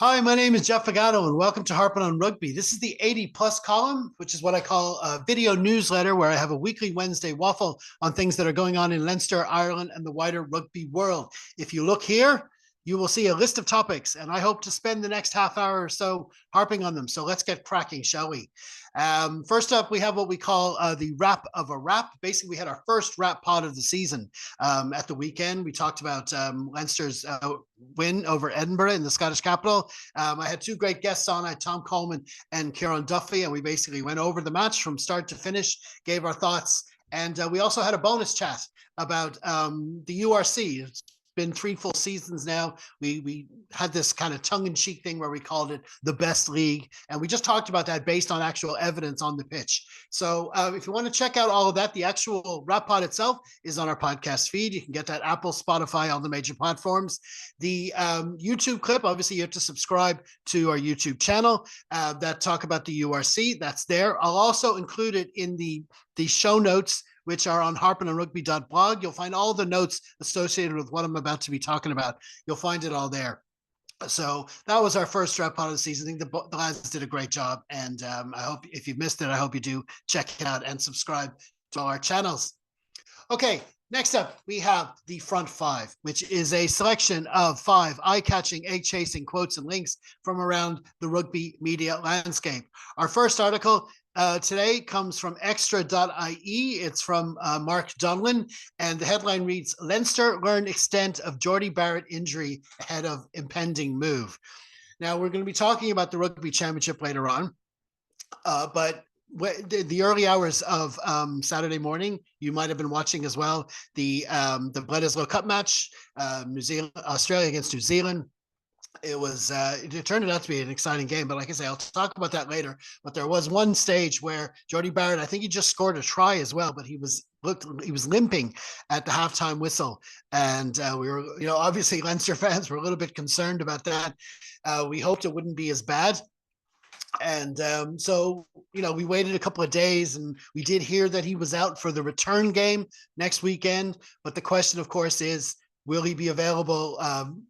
Hi, my name is Jeff Fagano, and welcome to Harping on Rugby. This is the 80 plus column, which is what I call a video newsletter, where I have a weekly Wednesday waffle on things that are going on in Leinster, Ireland, and the wider rugby world. If you look here, you will see a list of topics, and I hope to spend the next half hour or so harping on them. So let's get cracking, shall we? First up, we have what we call the wrap of a wrap. Basically, we had our first wrap pod of the season at the weekend. We talked about Leinster's win over Edinburgh in the Scottish capital. I had two great guests on. I had Tom Coleman and Kieran Duffy, and we basically went over the match from start to finish, gave our thoughts, and we also had a bonus chat about the URC. It's been 3 full seasons now. We had this kind of tongue-in-cheek thing where we called it the best league, and we just talked about that based on actual evidence on the pitch. So if you want to check out all of that, the actual wrap pod itself is on our podcast feed. You can get that Apple, Spotify, all the major platforms. The YouTube clip, obviously you have to subscribe to our YouTube channel that talk about the URC. That's there. I'll also include it in the show notes, which are on harpingonrugby.blog. You'll find all the notes associated with what I'm about to be talking about. You'll find it all there. So that was our first wrap pod of the season. I think the lads did a great job. And I hope if you missed it, I hope you do check it out and subscribe to our channels. Okay, next up, we have the front five, which is a selection of 5 eye-catching, egg-chasing quotes and links from around the rugby media landscape. Our first article today comes from extra.ie. It's from Mark Donlan, and the headline reads, Leinster learn extent of Jordie Barrett injury ahead of impending move. Now, we're going to be talking about the Rugby Championship later on, but the early hours of Saturday morning, you might have been watching as well the Bledisloe Cup match, Australia against New Zealand. It turned out to be an exciting game, but like I say, I'll talk about that later. But there was one stage where Jordie Barrett, I think he just scored a try as well, but he was limping at the halftime whistle, and we were, obviously Leinster fans were a little bit concerned about that. We hoped it wouldn't be as bad. And so, we waited a couple of days, and we did hear that he was out for the return game next weekend. But the question, of course, is, will he be available?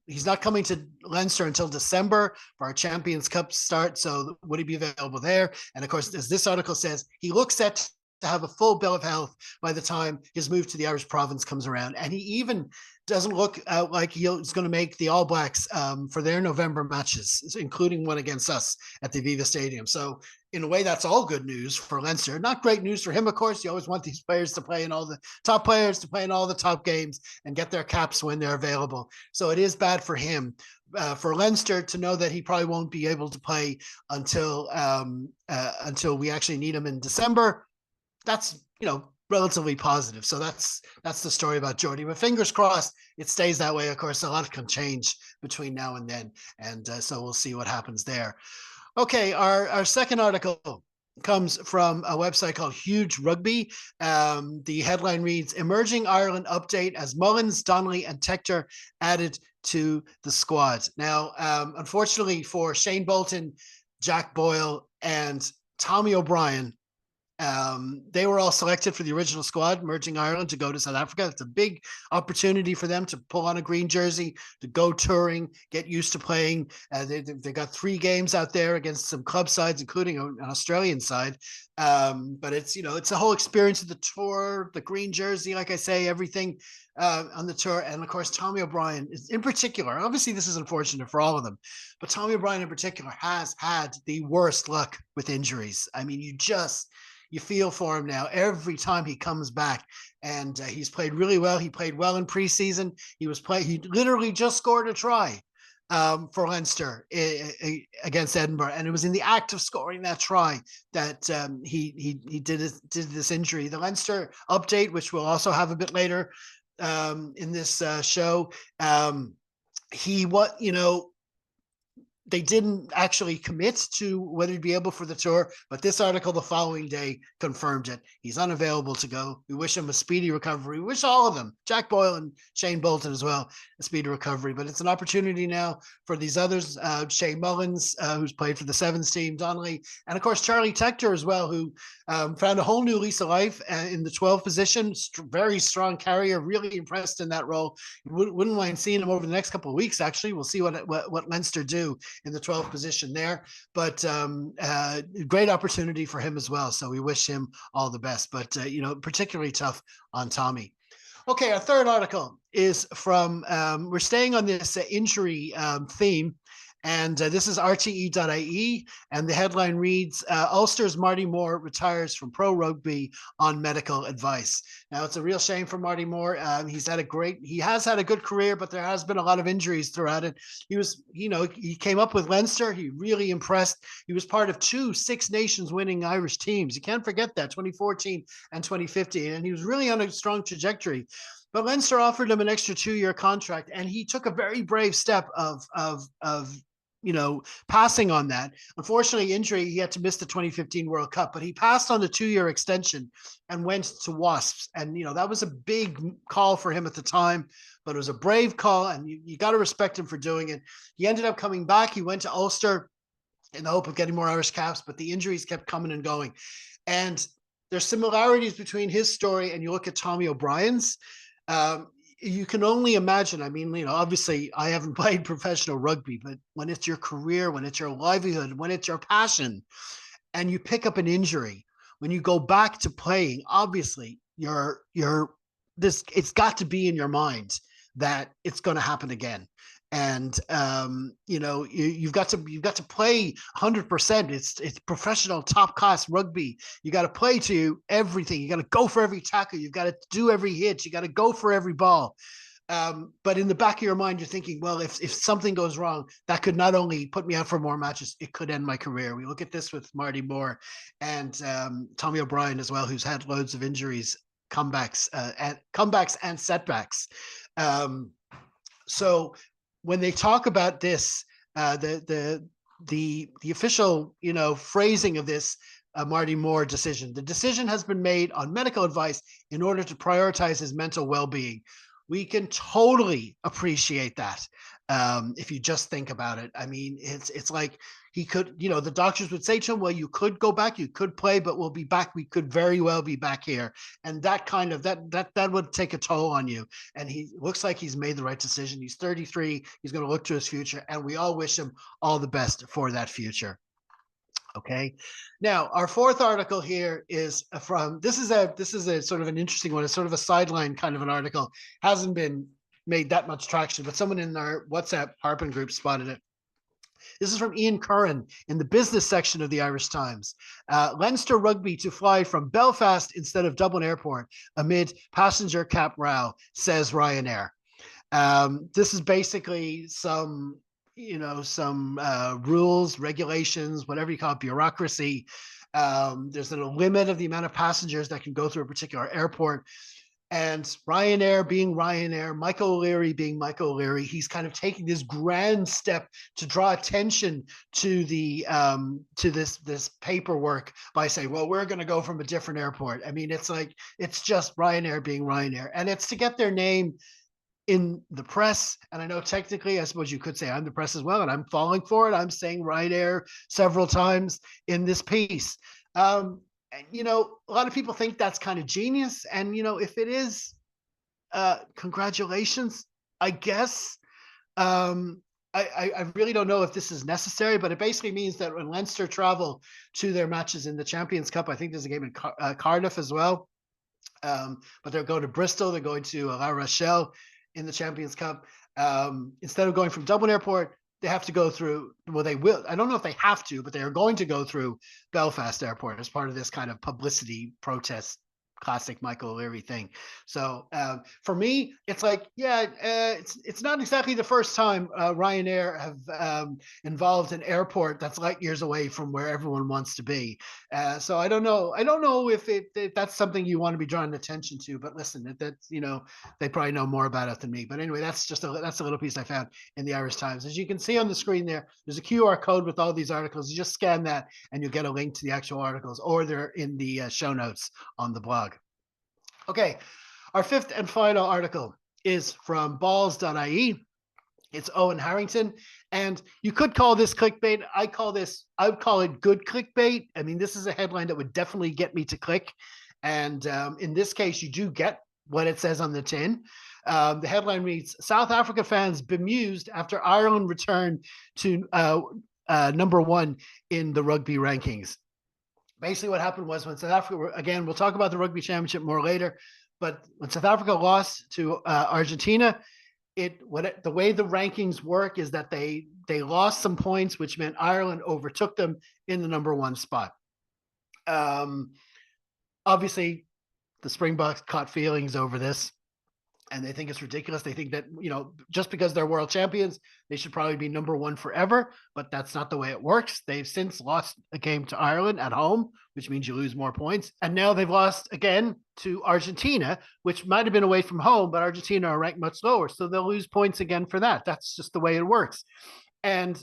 He's not coming to Leinster until December for our Champions Cup start. So would he be available there? And of course, as this article says, he looks set to have a full bill of health by the time his move to the Irish province comes around. And he even doesn't look like he's going to make the All Blacks for their November matches, including one against us at the Aviva Stadium. So in a way, that's all good news for Leinster. Not great news for him, of course. You always want these players to play in all the top players to play in all the top games and get their caps when they're available. So it is bad for him. For Leinster to know that he probably won't be able to play until we actually need him in December, that's relatively positive. So that's the story about Jordie. But fingers crossed it stays that way. Of course, a lot can change between now and then, and so we'll see what happens there. Okay, our second article comes from a website called Huge Rugby. The headline reads, Emerging Ireland Update as Mullins, Donnelly, and Tector added to the squad. Now, unfortunately for Shane Bolton, Jack Boyle, and Tommy O'Brien, they were all selected for the original squad, Emerging Ireland, to go to South Africa. It's a big opportunity for them to pull on a green jersey, to go touring, get used to playing. They got 3 games out there against some club sides, including an Australian side. But it's a whole experience of the tour, the green jersey, like I say, everything on the tour. And of course, Tommy O'Brien is in particular. Obviously, this is unfortunate for all of them, but Tommy O'Brien in particular has had the worst luck with injuries. I mean, you feel for him now every time he comes back, and he's played really well. He played well in preseason. He literally just scored a try for Leinster against Edinburgh, and it was in the act of scoring that try that he did this injury. The Leinster update, which we'll also have a bit later in this show, they didn't actually commit to whether he'd be able for the tour, but this article the following day confirmed it. He's unavailable to go. We wish him a speedy recovery. We wish all of them, Jack Boyle and Shane Bolton as well, a speedy recovery. But it's an opportunity now for these others, Shane Mullins, who's played for the Sevens team, Donnelly, and of course Charlie Tector as well, who found a whole new lease of life in the 12 position. Very strong carrier, really impressed in that role. Wouldn't mind seeing him over the next couple of weeks, actually. We'll see what Leinster do in the 12th position there. But great opportunity for him as well. So we wish him all the best. But, particularly tough on Tommy. Okay, our third article is from, we're staying on this injury theme. And this is RTE.ie, and the headline reads, Ulster's Marty Moore retires from pro rugby on medical advice. Now, it's a real shame for Marty Moore. He has had a good career, but there has been a lot of injuries throughout it. He came up with Leinster. He really impressed. He was part of 2 Six Nations winning Irish teams. You can't forget that, 2014 and 2015. And he was really on a strong trajectory. But Leinster offered him an extra 2-year contract, and he took a very brave step of passing on that. Unfortunately, injury, he had to miss the 2015 World Cup, but he passed on the 2-year extension and went to Wasps. And, that was a big call for him at the time, but it was a brave call, and you got to respect him for doing it. He ended up coming back. He went to Ulster in the hope of getting more Irish caps, but the injuries kept coming and going. And there's similarities between his story and you look at Tommy O'Brien's. You can only imagine. I mean, obviously I haven't played professional rugby, but when it's your career, when it's your livelihood, when it's your passion, and you pick up an injury, when you go back to playing, obviously it's got to be in your mind that it's going to happen again. And you've got to play 100%. It's professional, top class rugby. You got to play to everything. You got to go for every tackle. You've got to do every hit. You got to go for every ball. But in the back of your mind, you're thinking, well, if something goes wrong, that could not only put me out for more matches, it could end my career. We look at this with Marty Moore and Tommy O'Brien as well, who's had loads of injuries, comebacks and setbacks. So when they talk about this, the official phrasing of this Marty Moore decision, the decision has been made on medical advice in order to prioritize his mental well-being. We can totally appreciate that. If you just think about it, I mean, it's like he could, the doctors would say to him, well, you could go back, you could play, but we'll be back. We could very well be back here. And that kind of, that would take a toll on you. And he looks like he's made the right decision. He's 33. He's going to look to his future, and we all wish him all the best for that future. Okay. Now, our fourth article here is from, this is a sort of an interesting one. It's sort of a sideline kind of an article. Hasn't been made that much traction, but someone in our WhatsApp Harpin group spotted it. This is from Ian Curran in the business section of the Irish Times. Leinster Rugby to fly from Belfast instead of Dublin Airport amid passenger cap row, says Ryanair. This is basically some rules, regulations, whatever you call it, bureaucracy. There's a limit of the amount of passengers that can go through a particular airport. And Ryanair being Ryanair, Michael O'Leary being Michael O'Leary, he's kind of taking this grand step to draw attention to the to this paperwork by saying, well, we're going to go from a different airport. I mean, it's just Ryanair being Ryanair, and it's to get their name in the press. And I know technically, I suppose you could say I'm the press as well, and I'm falling for it. I'm saying Ryanair several times in this piece. And, a lot of people think that's kind of genius. And, if it is, congratulations, I guess. I really don't know if this is necessary, but it basically means that when Leinster travel to their matches in the Champions Cup, I think there's a game in Cardiff as well. But they're going to Bristol, they're going to La Rochelle in the Champions Cup. Instead of going from Dublin Airport, they have to go through, well, they will. I don't know if they have to, but they are going to go through Belfast Airport as part of this kind of publicity protest, classic Michael O'Leary thing. So for me, it's like, it's not exactly the first time Ryanair have involved an airport that's light years away from where everyone wants to be. So I don't know. I don't know if that's something you want to be drawing attention to. But listen, that's they probably know more about it than me. But anyway, that's a little piece I found in the Irish Times. As you can see on the screen there, there's a QR code with all these articles. You just scan that, and you'll get a link to the actual articles, or they're in the show notes on the blog. Okay, our fifth and final article is from balls.ie. It's Owen Harrington, and you could call this clickbait. I would call it good clickbait. I mean, this is a headline that would definitely get me to click. And in this case, you do get what it says on the tin. The headline reads, South Africa fans bemused after Ireland returned to number one in the rugby rankings. Basically what happened was when South Africa, again, we'll talk about the rugby championship more later, but when South Africa lost to Argentina, the way the rankings work is that they lost some points, which meant Ireland overtook them in the number one spot. Obviously, the Springboks caught feelings over this, and they think it's ridiculous. They think that, just because they're world champions, they should probably be number one forever, but that's not the way it works. They've since lost a game to Ireland at home, which means you lose more points. And now they've lost again to Argentina, which might have been away from home, but Argentina are ranked much lower. So they'll lose points again for that. That's just the way it works. And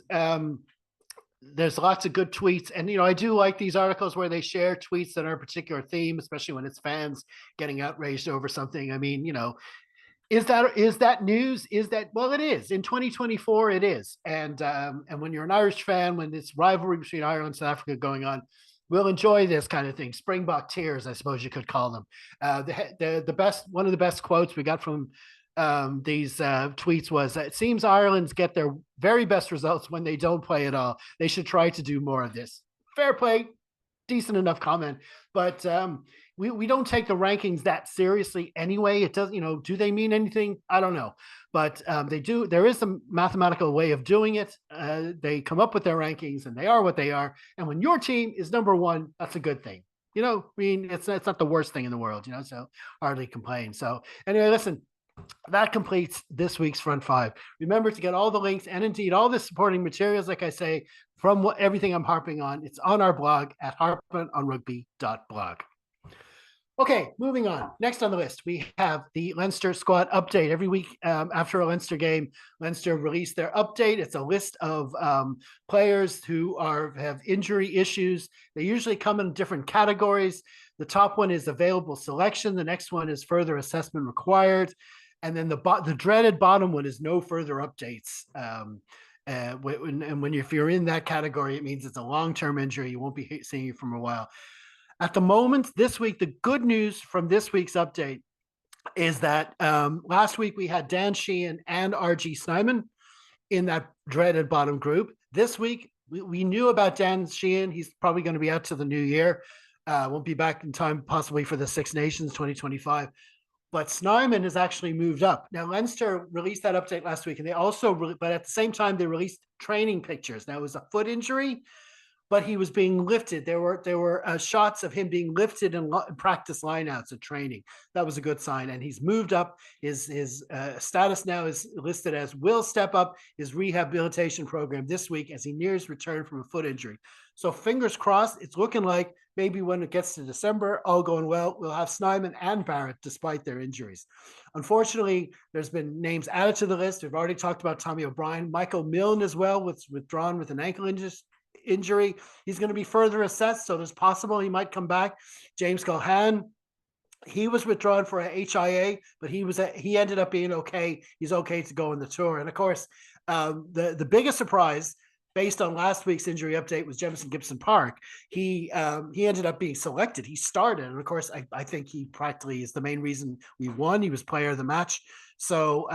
there's lots of good tweets. And, I do like these articles where they share tweets that are a particular theme, especially when it's fans getting outraged over something. I mean, is that news? Well, it is. In 2024, it is. And when you're an Irish fan, when this rivalry between Ireland and South Africa going on, we'll enjoy this kind of thing. Springbok tears, I suppose you could call them. One of the best quotes we got from these tweets was, it seems Ireland's get their very best results when they don't play at all. They should try to do more of this. Fair play, decent enough comment, but we don't take the rankings that seriously anyway. It doesn't, do they mean anything? I don't know, but they do. There is a mathematical way of doing it. They come up with their rankings, and they are what they are. And when your team is number one, that's a good thing. I mean, it's not the worst thing in the world. So hardly complain. So anyway, listen. That completes this week's Front Five. Remember to get all the links and indeed all the supporting materials, like I say, from everything I'm harping on. It's on our blog at harpingonrugby.blog. Okay, moving on. Next on the list, we have the Leinster squad update. Every week after a Leinster game, Leinster release their update. It's a list of players who have injury issues. They usually come in different categories. The top one is available selection. The next one is further assessment required. And then the dreaded bottom one is no further updates. If you're in that category, it means it's a long-term injury. You won't be seeing you for a while. At the moment, this week, the good news from this week's update is that last week we had Dan Sheehan and RG Snyman in that dreaded bottom group. This week, we knew about Dan Sheehan. He's probably going to be out to the new year. Won't be back in time possibly for the Six Nations 2025. But Snyman has actually moved up. Now, Leinster released that update last week, and they also, but at the same time, they released training pictures. Now, it was a foot injury, but he was being lifted. There were shots of him being lifted in practice lineouts at training. That was a good sign, and he's moved up. His status now is listed as will step up his rehabilitation program this week as he nears return from a foot injury. So fingers crossed, it's looking like maybe when it gets to December, all going well, we'll have Snyman and Barrett despite their injuries. Unfortunately, there's been names added to the list. We've already talked about Tommy O'Brien. Michael Milne as well was withdrawn with an ankle injury. He's going to be further assessed, so there's possible he might come back. James Culhan, he was withdrawn for a HIA, but he ended up being okay. He's okay to go on the tour. And of course, the biggest surprise based on last week's injury update was Jefferson Gibson Park. He ended up being selected. He started, and of course, I think he practically is the main reason we won. He was player of the match. So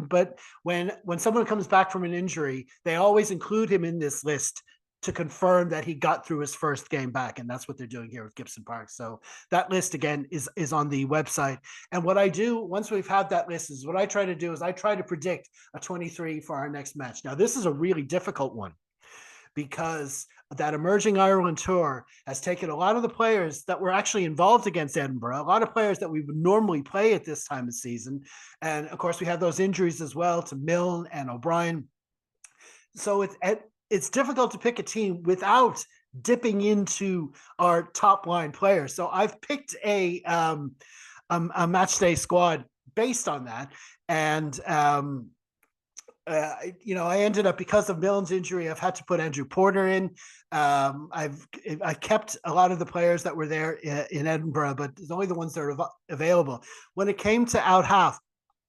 but when someone comes back from an injury, they always include him in this list to confirm that he got through his first game back. And that's what they're doing here with Gibson Park. So that list again is on the website. And what I do once we've had that list is what I try to do is I try to predict a 23 for our next match. Now, this is a really difficult one because that emerging Ireland tour has taken a lot of the players that were actually involved against Edinburgh, a lot of players that we would normally play at this time of season. And of course, we had those injuries as well to Milne and O'Brien. So it's difficult to pick a team without dipping into our top line players. So I've picked a match day squad based on that. And, I ended up, because of Milne's injury, I've had to put Andrew Porter in. I kept a lot of the players that were there in Edinburgh, but it's only the ones that are available. When it came to out half,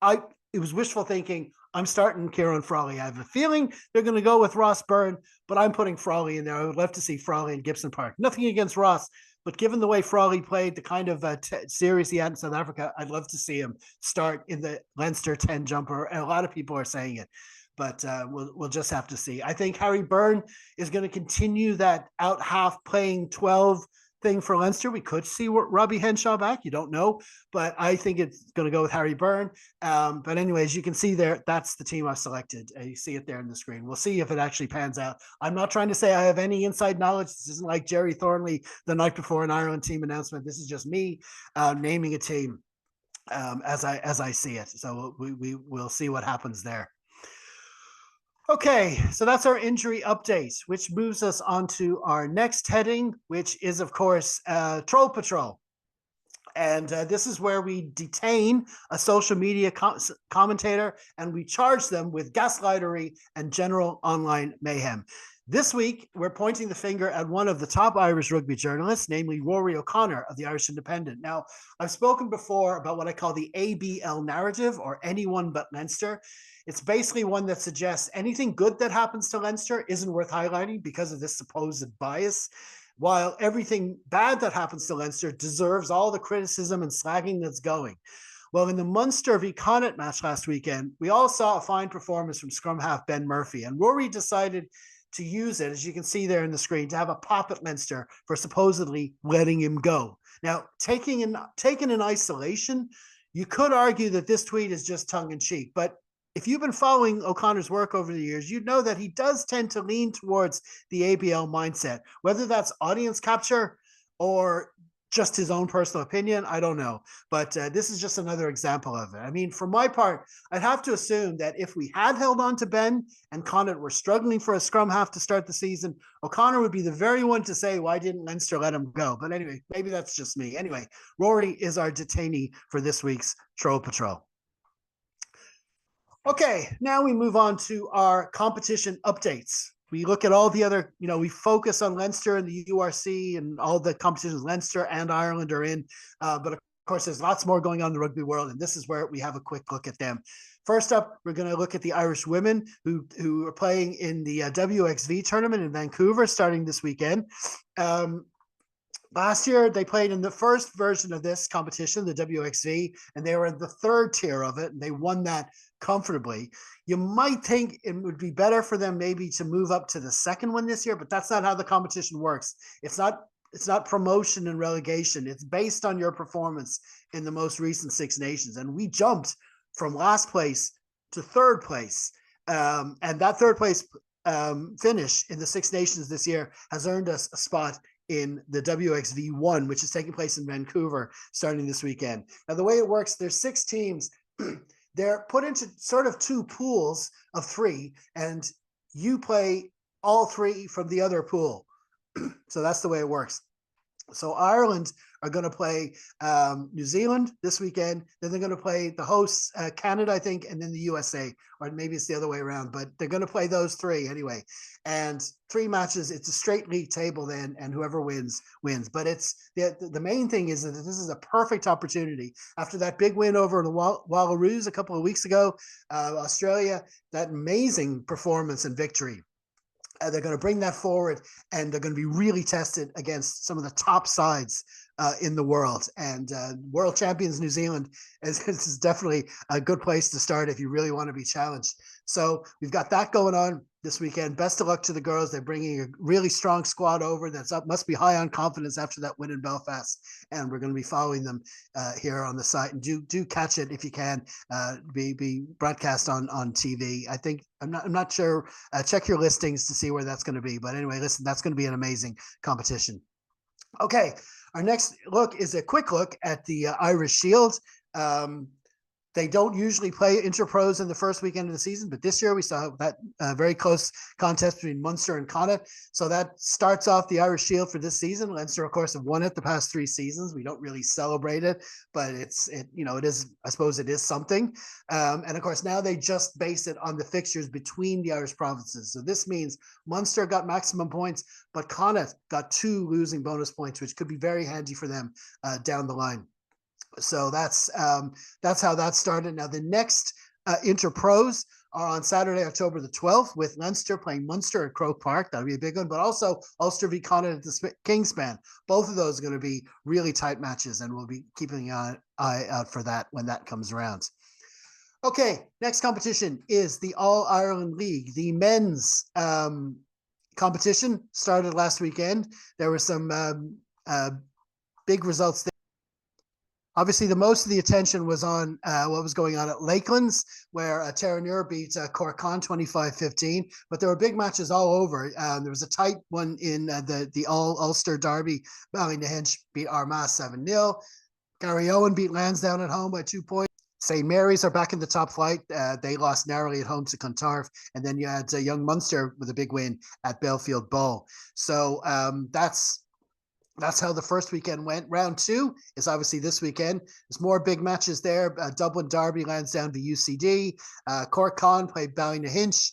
it was wishful thinking. I'm starting Kieran Frawley. I have a feeling they're going to go with Ross Byrne, but I'm putting Frawley in there. I would love to see Frawley and Gibson Park. Nothing against Ross, But given the way Frawley played, the kind of series he had in South Africa, I'd love to see him start in the Leinster 10 jumper. And a lot of people are saying it, but we'll just have to see. I think Harry Byrne is going to continue that out half playing 12 thing for Leinster. We could see Robbie Henshaw back. You don't know, but I think it's going to go with Harry Byrne. But anyways, you can see there, that's the team I've selected. You see it there on the screen. We'll see if it actually pans out. I'm not trying to say I have any inside knowledge. This isn't like Jerry Thornley the night before an Ireland team announcement. This is just me naming a team as I see it. So we'll see what happens there. Okay, so that's our injury update, which moves us on to our next heading, which is, of course, Troll Patrol. And this is where we detain a social media commentator and we charge them with gaslightery and general online mayhem. This week, we're pointing the finger at one of the top Irish rugby journalists, namely Rory O'Connor of the Irish Independent. Now, I've spoken before about what I call the ABL narrative, or anyone but Leinster. It's basically one that suggests anything good that happens to Leinster isn't worth highlighting because of this supposed bias, while everything bad that happens to Leinster deserves all the criticism and slagging that's going. Well, in the Munster v Connacht match last weekend, we all saw a fine performance from scrum half Ben Murphy, and Rory decided to use it, as you can see there in the screen, to have a pop at Leinster for supposedly letting him go. Now, taken in isolation, you could argue that this tweet is just tongue-in-cheek, but if you've been following O'Connor's work over the years, you know that he does tend to lean towards the ABL mindset, whether that's audience capture or just his own personal opinion. I don't know, but this is just another example of it. I mean, for my part, I'd have to assume that if we had held on to Ben and Connacht were struggling for a scrum half to start the season, O'Connor would be the very one to say, why didn't Leinster let him go? But anyway, maybe that's just me. Anyway, Rory is our detainee for this week's Troll Patrol. Okay, now we move on to our competition updates. We look at all the other, we focus on Leinster and the URC and all the competitions Leinster and Ireland are in. But of course, there's lots more going on in the rugby world, and this is where we have a quick look at them. First up, we're going to look at the Irish women who are playing in the WXV tournament in Vancouver starting this weekend. Last year, they played in the first version of this competition, the WXV, and they were in the third tier of it, and they won that comfortably. You might think it would be better for them maybe to move up to the second one this year, but that's not how the competition works. It's not promotion and relegation. It's based on your performance in the most recent Six Nations. And we jumped from last place to third place. And that third place finish in the Six Nations this year has earned us a spot in the WXV1, which is taking place in Vancouver starting this weekend. Now, the way it works, there's 6 teams. They're put into sort of 2 pools of 3, and you play all 3 from the other pool. So that's the way it works. So Ireland are going to play New Zealand this weekend. Then they're going to play the hosts, Canada, I think, and then the USA, or maybe it's the other way around. But they're going to play those 3 anyway. And 3 matches. It's a straight league table then, and whoever wins. But it's the main thing is that this is a perfect opportunity after that big win over the Wallaroos a couple of weeks ago, Australia. That amazing performance and victory. They're going to bring that forward, and they're going to be really tested against some of the top sides in the world. And world champions New Zealand is definitely a good place to start if you really want to be challenged. So we've got that going on this weekend. Best of luck to the girls. They're bringing a really strong squad over that's up, must be high on confidence after that win in Belfast. And we're going to be following them here on the site. And do catch it if you can. Be broadcast on TV. I think I'm not sure. Check your listings to see where that's going to be. But anyway, listen, that's going to be an amazing competition. Okay, our next look is a quick look at the Irish Shield. They don't usually play interpros in the first weekend of the season, but this year we saw that very close contest between Munster and Connacht. So that starts off the Irish Shield for this season. Leinster, of course, have won it the past 3 seasons. We don't really celebrate it, but it is, I suppose it is something. And of course, now they just base it on the fixtures between the Irish provinces. So this means Munster got maximum points, but Connacht got 2 losing bonus points, which could be very handy for them down the line. So that's how that started. Now the next interpros are on Saturday, October the 12th, with Leinster playing Munster at Croke Park. That'll be a big one, but also Ulster v Connacht at the Kingspan. Both of those are going to be really tight matches, and we'll be keeping an eye out for that when that comes around. Okay, next competition is the All-Ireland League. The men's competition started last weekend. There were some big results there. Obviously, the most of the attention was on what was going on at Lakelands, where Terranure beat Corkon 25-15. But there were big matches all over. There was a tight one in the All-Ulster Derby. Ballynahinch beat Armagh 7-0. Garryowen beat Lansdowne at home by 2 points. St. Mary's are back in the top flight. They lost narrowly at home to Clontarf. And then you had Young Munster with a big win at Belfield Bowl. So that's how the first weekend went. Round 2 is obviously this weekend. There's more big matches there. Dublin Derby Lansdowne v UCD. Cork Con played Ballynahinch.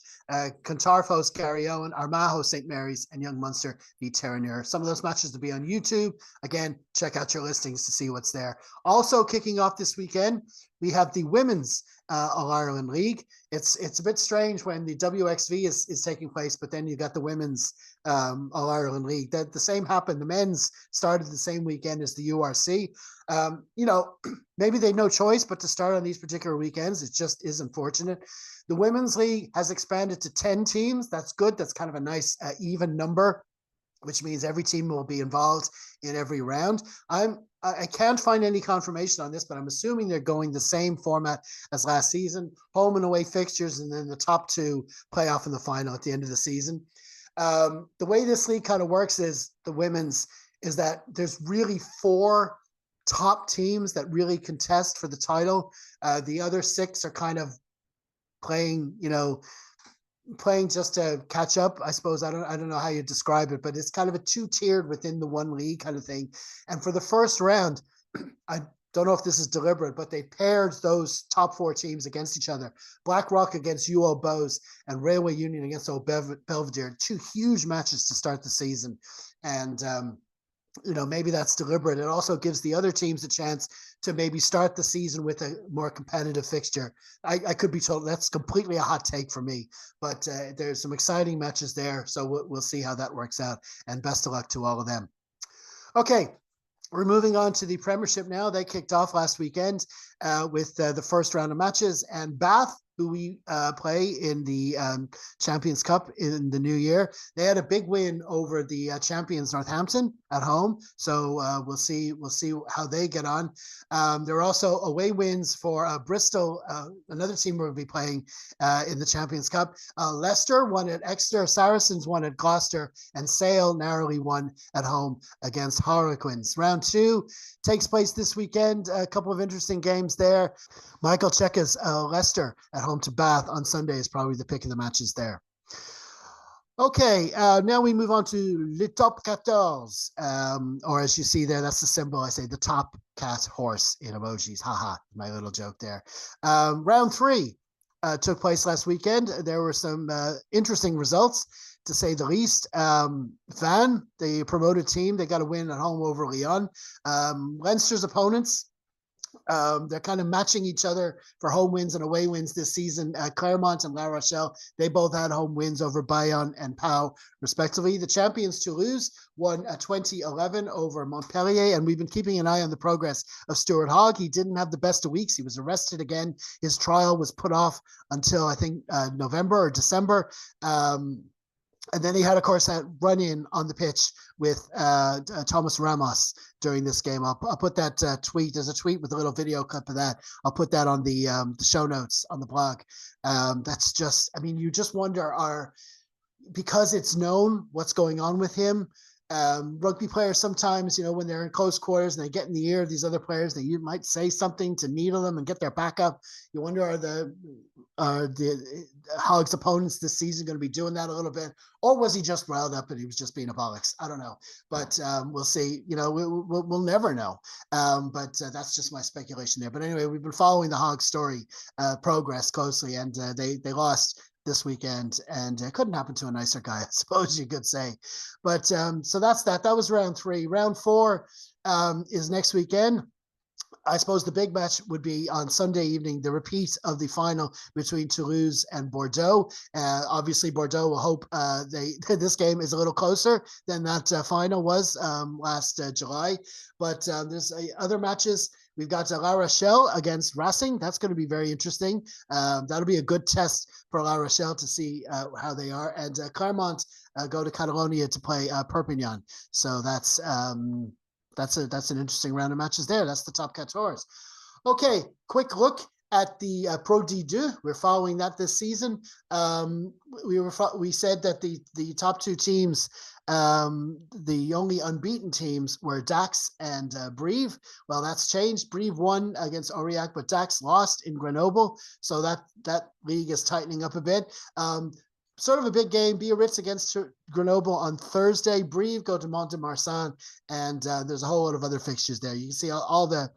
Clontarf hosts Garryowen. Armagh hosts St. Mary's. And Young Munster beat Terranure. Some of those matches will be on YouTube. Again, check out your listings to see what's there. Also kicking off this weekend, we have the Women's All-Ireland League. It's a bit strange when the WXV is taking place, but then you got the Women's All-Ireland League. That the same happened. The men's started the same weekend as the URC. Maybe they had no choice but to start on these particular weekends. It just is unfortunate. The Women's League has expanded to 10 teams. That's good. That's kind of a nice even number, which means every team will be involved in every round. I can't find any confirmation on this, but I'm assuming they're going the same format as last season, home and away fixtures, and then the top 2 play off in the final at the end of the season. The way this league kind of works is the women's is that there's really 4 top teams that really contest for the title. The other 6 are kind of playing just to catch up, I suppose. I don't know how you describe it, but it's kind of a 2-tiered within the one league kind of thing. And for the first round, I don't know if this is deliberate, but they paired those top 4 teams against each other. Blackrock against UO Bows and Railway Union against Old Belvedere. 2 huge matches to start the season. And, maybe that's deliberate. It also gives the other teams a chance to maybe start the season with a more competitive fixture. I could be told that's completely a hot take for me, but there's some exciting matches there. So we'll see how that works out, and best of luck to all of them. Okay, we're moving on to the Premiership now. They kicked off last weekend with the first round of matches, and Bath, who we play in the Champions Cup in the new year, they had a big win over the champions Northampton at home. So we'll see how they get on. There are also away wins for Bristol, another team we'll be playing in the Champions Cup. Leicester won at Exeter, Saracens won at Gloucester, and Sale narrowly won at home against Harlequins. Round 2 takes place this weekend. A couple of interesting games there. Michael Cheika's Leicester at home to Bath on Sunday is probably the pick of the matches there. Okay, now we move on to Le Top 14, or as you see there, that's the symbol. I say the top cat horse in emojis. Haha, my little joke there. Round 3 took place last weekend. There were some interesting results, to say the least. Van, the promoted team, they got a win at home over Lyon. Leinster's opponents, they're kind of matching each other for home wins and away wins this season. Clermont and La Rochelle, they both had home wins over Bayonne and Pau, respectively. The champions Toulouse won 2011 over Montpellier, and we've been keeping an eye on the progress of Stuart Hogg. He didn't have the best of weeks. He was arrested again. His trial was put off until, I think, November or December. And then he had, of course, that run-in on the pitch with Thomas Ramos during this game. I'll put that tweet. There's a tweet with a little video clip of that. I'll put that on the show notes on the blog. That's just, I mean, you just wonder, because it's known what's going on with him. Rugby players sometimes, when they're in close quarters and they get in the ear of these other players, you might say something to needle them and get their back up. You wonder, are the Hogg's opponents this season going to be doing that a little bit, or was he just riled up and he was just being a bollocks? I don't know, but we'll see. We'll never know. But that's just my speculation there. But anyway, we've been following the Hogg story progress closely, and they lost this weekend, and it couldn't happen to a nicer guy, I suppose you could say. But so that's that. That was round 3. Round 4 is next weekend. I suppose the big match would be on Sunday evening, the repeat of the final between Toulouse and Bordeaux. Obviously, Bordeaux will hope this game is a little closer than that final was last July. But there's other matches. We've got La Rochelle against Racing. That's going to be very interesting. That'll be a good test for La Rochelle to see how they are. And Clermont go to Catalonia to play Perpignan. So that's an interesting round of matches there. That's the top 14. Okay, quick look at the Pro D2. We're following that this season. We said that the top two teams, the only unbeaten teams were Dax and Brive. Well, that's changed. Brive won against Aurillac, but Dax lost in Grenoble. So that league is tightening up a bit. Sort of a big game. Biarritz against Grenoble on Thursday. Brive go to Mont-de-Marsan, and there's a whole lot of other fixtures there. You can see all the,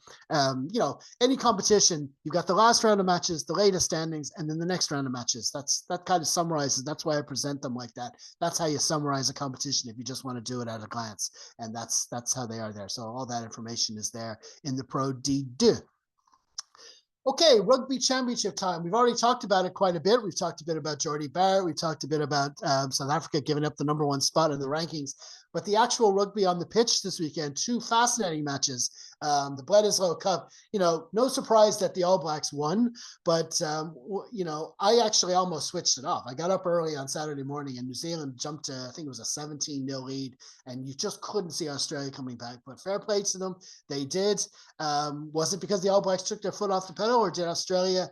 any competition. You've got the last round of matches, the latest standings, and then the next round of matches. That kind of summarizes. That's why I present them like that. That's how you summarize a competition if you just want to do it at a glance, and that's how they are there. So all that information is there in the Pro D2. Okay, rugby championship time. We've already talked about it quite a bit. We've talked a bit about Jordie Barrett. We've talked a bit about South Africa giving up the #1 spot in the rankings. But the actual rugby on the pitch this weekend, two fascinating matches. The Bledisloe Cup, no surprise that the All Blacks won, but, I actually almost switched it off. I got up early on Saturday morning and New Zealand jumped to, I think it was a 17-0 lead, and you just couldn't see Australia coming back. But fair play to them. They did. Was it because the All Blacks took their foot off the pedal, or did Australia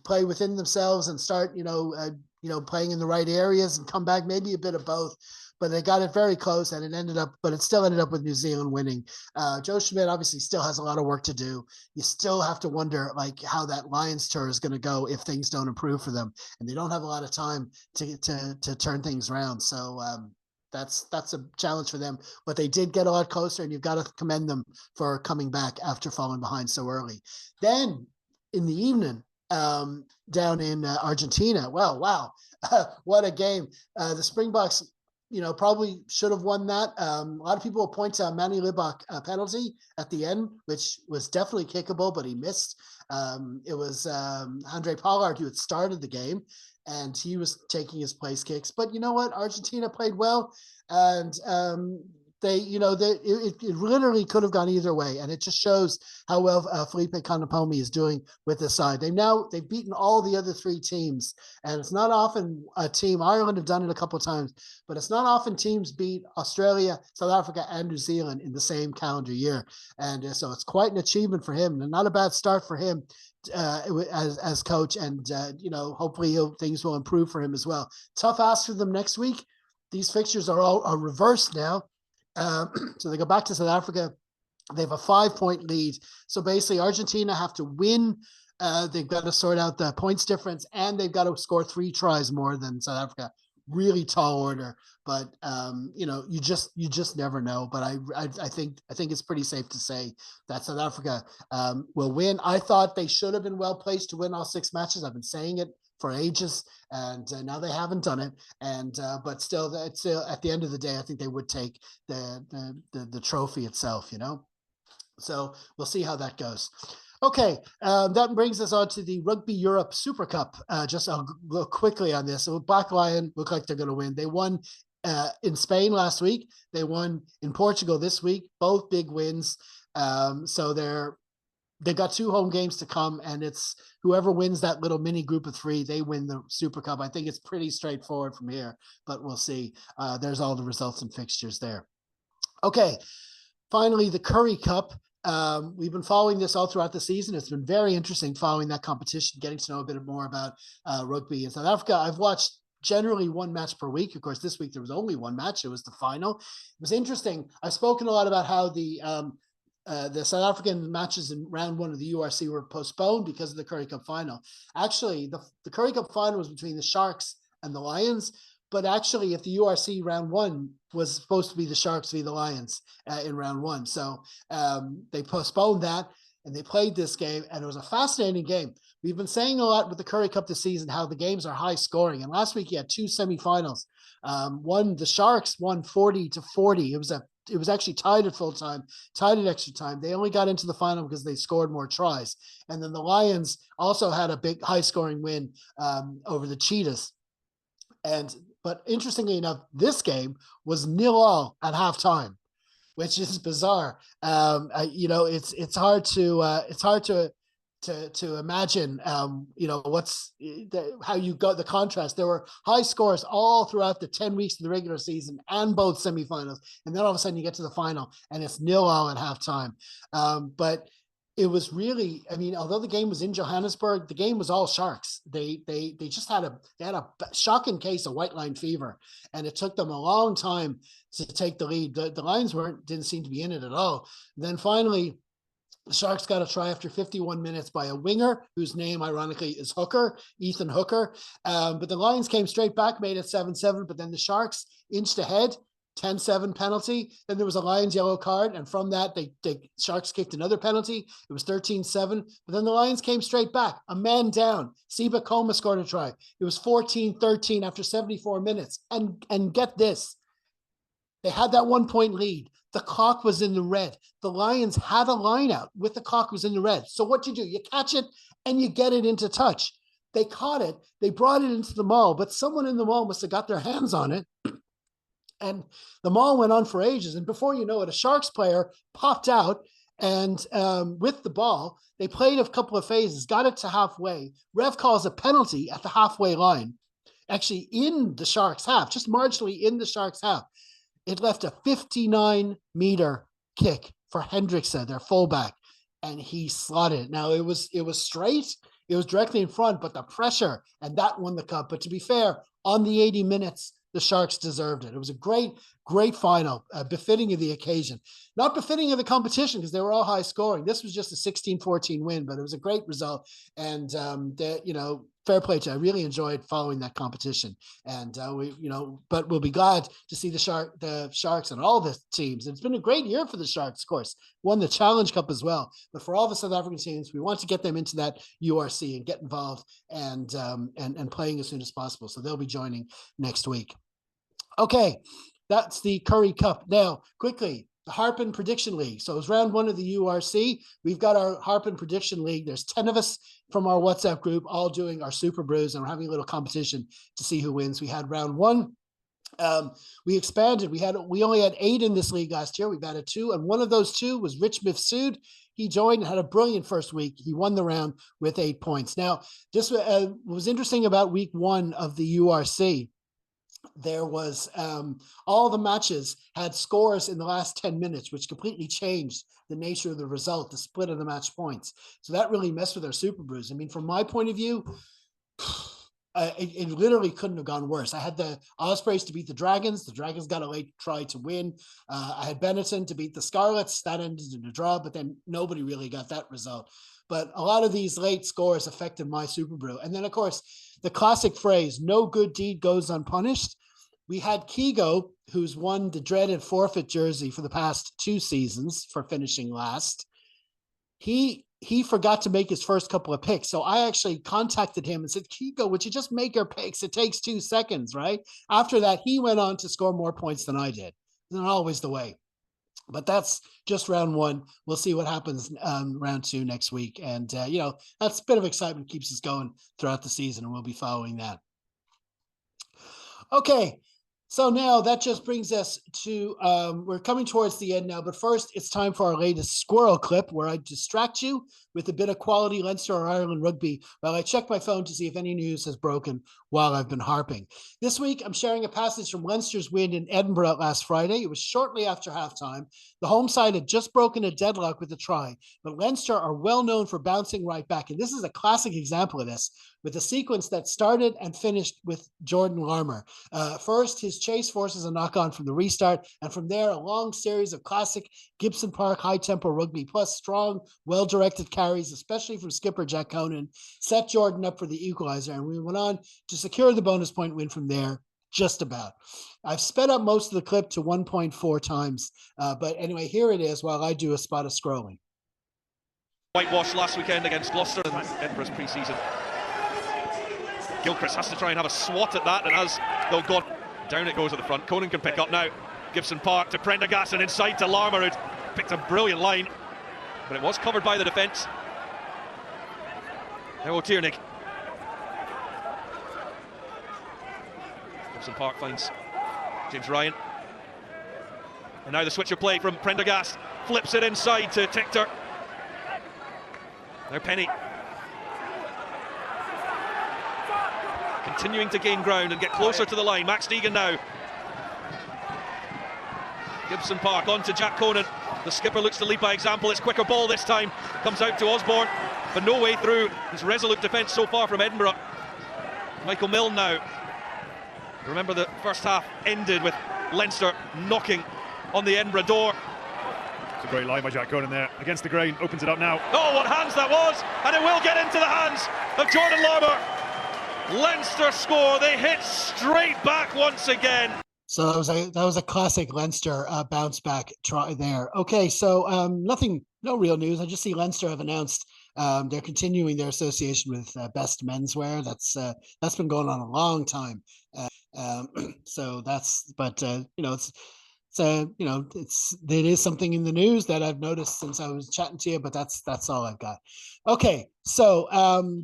play within themselves and start, playing in the right areas and come back? Maybe a bit of both. But they got it very close, and it still ended up with New Zealand winning. Joe Schmidt obviously still has a lot of work to do. You still have to wonder how that Lions tour is going to go if things don't improve for them, and they don't have a lot of time to turn things around. So that's a challenge for them. But they did get a lot closer, and you've got to commend them for coming back after falling behind so early. Then in the evening, down in Argentina, well, wow, what a game! The Springboks, probably should have won that. A lot of people will point to a Manny Libak penalty at the end, which was definitely kickable, but he missed. It was Andre Pollard who had started the game, and he was taking his place kicks. But you know what? Argentina played well, and it literally could have gone either way, and it just shows how well Felipe Kanapomi is doing with this side. They've beaten all the other three teams, and it's not often a team. Ireland have done it a couple of times, but it's not often teams beat Australia, South Africa, and New Zealand in the same calendar year, and so it's quite an achievement for him, and not a bad start for him as coach, and hopefully things will improve for him as well. Tough ask for them next week. These fixtures are reversed now. So they go back to South Africa. They have a 5-point lead. So basically, Argentina have to win. They've got to sort out the points difference, and they've got to score 3 tries more than South Africa. Really tall order, but you just never know. But I think it's pretty safe to say that South Africa will win. I thought they should have been well placed to win all 6 matches. I've been saying it for ages, and now they haven't done it. And but still, at the end of the day, I think they would take the trophy itself. So we'll see how that goes. Okay, that brings us on to the Rugby Europe Super Cup. I'll go quickly on this. So Black Lion look like they're going to win. They won in Spain last week. They won in Portugal this week. Both big wins. So they've got 2 home games to come, and it's whoever wins that little mini group of 3, they win the Super Cup. I think it's pretty straightforward from here, but we'll see. There's all the results and fixtures there. Okay, finally, the Currie Cup. We've been following this all throughout the season. It's been very interesting following that competition, getting to know a bit more about rugby in South Africa. I've watched generally 1 match per week. Of course, this week there was only 1 match. It was the final. It was interesting. I've spoken a lot about how the South African matches in round 1 of the URC were postponed because of the Currie Cup final. Actually, the Currie Cup final was between the Sharks and the Lions, but actually, if the URC round 1 was supposed to be the Sharks v. the Lions in round 1. So they postponed that, and they played this game, and it was a fascinating game. We've been saying a lot with the Currie Cup this season how the games are high scoring, and last week you had 2 semifinals. The Sharks won 40-40. It was a it was actually tied at full time, tied at extra time. They only got into the final because they scored more tries. And then the Lions also had a big high scoring win over the Cheetahs. But interestingly enough, this game was 0-0 at halftime, which is bizarre. It's hard to imagine, how you got the contrast. There were high scores all throughout the 10 weeks of the regular season and both semifinals. And then all of a sudden you get to the final and it's 0-0 at halftime. But it was really, although the game was in Johannesburg, the game was all Sharks. They just had a shocking case of white line fever, and it took them a long time to take the lead. The Lions didn't seem to be in it at all. And then finally, the Sharks got a try after 51 minutes by a winger whose name, ironically, is Hooker, Ethan Hooker. But the Lions came straight back, made it 7-7, but then the Sharks inched ahead. 10-7 penalty. Then there was a Lions yellow card. And from that, the Sharks kicked another penalty. It was 13-7. But then the Lions came straight back. A man down. Siba Koma scored a try. It was 14-13 after 74 minutes. And get this. They had that 1 point lead. The clock was in the red. The Lions had a line out with the clock was in the red. So what you do? You catch it and you get it into touch. They caught it. They brought it into the maul, but someone in the maul must have got their hands on it. And the maul went on for ages. And before you know it, a Sharks player popped out and with the ball, they played a couple of phases, got it to halfway. Rev calls a penalty at the halfway line, actually in the Sharks half, just marginally in the Sharks half. It left a 59-meter kick for Hendrickse, their fullback, and he slotted it. Now, it was straight. It was directly in front, but the pressure, and that won the cup. But to be fair, on the 80 minutes, the Sharks deserved it. It was a great, great final, befitting of the occasion. Not befitting of the competition because they were all high scoring. This was just a 16-14 win, but it was a great result. And, fair play to you. I really enjoyed following that competition. And, but we'll be glad to see the Sharks and all the teams. It's been a great year for the Sharks, of course. Won the Challenge Cup as well. But for all the South African teams, we want to get them into that URC and get involved and playing as soon as possible. So they'll be joining next week. Okay, that's the Currie Cup. Now, quickly, the Harpen Prediction League. So it was round one of the URC. We've got our Harpen Prediction League. There's 10 of us from our WhatsApp group, all doing our Super Brews, and we're having a little competition to see who wins. We had round one. We expanded. We only had 8 in this league last year. We've added 2, and one of those 2 was Rich Mifsud. He joined and had a brilliant first week. He won the round with 8 points. Now, this was interesting about week 1 of the URC. There was all the matches had scores in the last 10 minutes, which completely changed the nature of the result, the split of the match points. So that really messed with our Super Brews. From my point of view, it literally couldn't have gone worse. I had the Ospreys to beat the Dragons. The Dragons got a late try to win. I had Benetton to beat the Scarlets. That ended in a draw, but then nobody really got that result. But a lot of these late scores affected my Super Brew. And then, of course, the classic phrase, no good deed goes unpunished. We had Kigo, who's won the dreaded forfeit jersey for the past 2 seasons for finishing last. He forgot to make his first couple of picks. So I actually contacted him and said, Kigo, would you just make your picks? It takes 2 seconds, right? After that, he went on to score more points than I did. Not always the way. But that's just round 1. We'll see what happens round 2 next week. And, that's a bit of excitement, keeps us going throughout the season, and we'll be following that. Okay. So now that just brings us to, we're coming towards the end now, but first it's time for our latest squirrel clip where I distract you with a bit of quality Leinster or Ireland rugby while I check my phone to see if any news has broken while I've been harping. This week, I'm sharing a passage from Leinster's win in Edinburgh last Friday. It was shortly after halftime. The home side had just broken a deadlock with a try, but Leinster are well known for bouncing right back. And this is a classic example of this, with a sequence that started and finished with Jordan Larmour. First, his chase forces a knock-on from the restart, and from there, a long series of classic Gibson Park high-tempo rugby, plus strong, well-directed carries, especially from skipper Jack Conan, set Jordan up for the equalizer, and we went on to secure the bonus point win from there, just about. I've sped up most of the clip to 1.4 times, but anyway, here it is while I do a spot of scrolling. Whitewash last weekend against Gloucester in Edinburgh's pre-season. Gilchrist has to try and have a swat at that, and as they'll go down it goes at the front. Conan can pick up now. Gibson Park to Prendergast and inside to Larmour, who'd picked a brilliant line, but it was covered by the defence. Now O'Tierney. Gibson Park finds James Ryan. And now the switch of play from Prendergast. Flips it inside to Tichter. Now Penny. Continuing to gain ground and get closer to the line. Max Deegan now. Gibson Park on to Jack Conan. The skipper looks to lead by example. It's quicker ball this time. Comes out to Osborne, but no way through. His resolute defence so far from Edinburgh. Michael Milne now. Remember the first half ended with Leinster knocking on the Edinburgh door. It's a great line by Jack Conan there. Against the grain, opens it up now. Oh, what hands that was! And it will get into the hands of Jordan Larmour. Leinster score. They hit straight back once again. So that was a classic Leinster bounce back try there. Okay, so no real news. I just see Leinster have announced they're continuing their association with Best Menswear. That's been going on a long time. So it is something in the news that I've noticed since I was chatting to you, but that's all I've got. Okay, so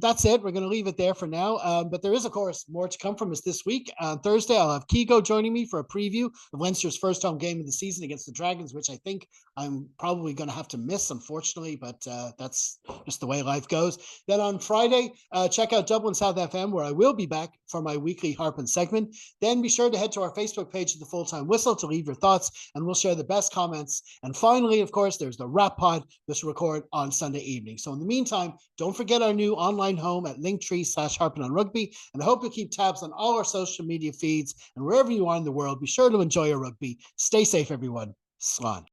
that's it. We're going to leave it there for now. But there is, of course, more to come from us this week. On Thursday, I'll have Kigo joining me for a preview of Leinster's first home game of the season against the Dragons, which I think I'm probably going to have to miss, unfortunately, but that's just the way life goes. Then on Friday, check out Dublin South FM, where I will be back for my weekly Harpin segment. Then be sure to head to our Facebook page of the Full-Time Whistle to leave your thoughts, and we'll share the best comments. And finally, of course, there's the Wrap Pod, which we record on Sunday evening. So in the meantime, don't forget our new online home at linktree/Harpin on Rugby. And I hope you'll keep tabs on all our social media feeds. And wherever you are in the world, be sure to enjoy your rugby. Stay safe, everyone. Slán.